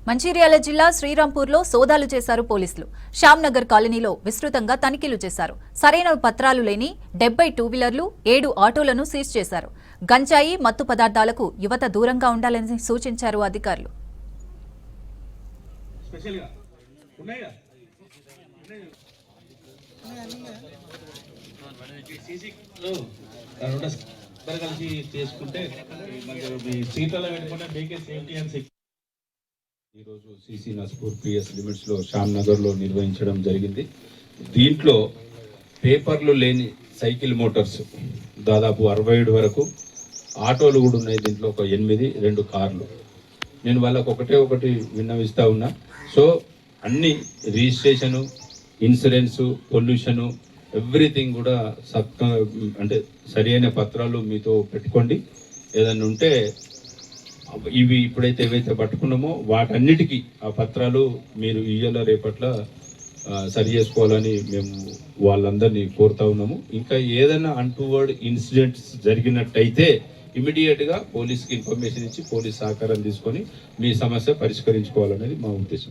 మంచిర్యాల జిల్లా శ్రీరాంపూర్లో సోదాలు చేశారు పోలీసులు. శ్యామ్నగర్ కాలనీలో విస్తృతంగా తనిఖీలు చేశారు. సరైన పత్రాలు లేని 70 టూ-వీలర్లు, 7 ఆటోలను సీజ్ చేశారు. గంజాయి, మత్తు పదార్థాలకు యువత దూరంగా ఉండాలని సూచించారు అధికారులు. ఈరోజు సిసి నస్పూర్ పిఎస్ లిమిట్స్లో శ్యామ్నగర్లో నిర్వహించడం జరిగింది. దీంట్లో పేపర్లు లేని సైకిల్ మోటార్స్ దాదాపు 67 వరకు, ఆటోలు కూడా ఉన్నాయి. దీంట్లో ఒక 8, 2 కార్లు. నేను వాళ్ళకు ఒకటి విన్నవిస్తా ఉన్నా. సో అన్ని రిజిస్ట్రేషను, ఇన్సూరెన్సు, పొల్యూషను, ఎవ్రీథింగ్ కూడా అంటే సరి అయిన పత్రాలు మీతో పెట్టుకోండి. ఏదన్నా ఉంటే ఇవి ఇప్పుడైతే ఏవైతే పట్టుకున్నామో వాటన్నిటికీ ఆ పత్రాలు మీరు ఇయ్యాల రేపట్ల సరి చేసుకోవాలని మేము వాళ్ళందరినీ కోరుతా ఉన్నాము. ఇంకా ఏదైనా అన్టువర్డ్ ఇన్సిడెంట్స్ జరిగినట్టయితే ఇమీడియట్గా పోలీస్కి ఇన్ఫర్మేషన్ ఇచ్చి పోలీస్ సహకారం తీసుకొని మీ సమస్య పరిష్కరించుకోవాలనేది మా ఉద్దేశం.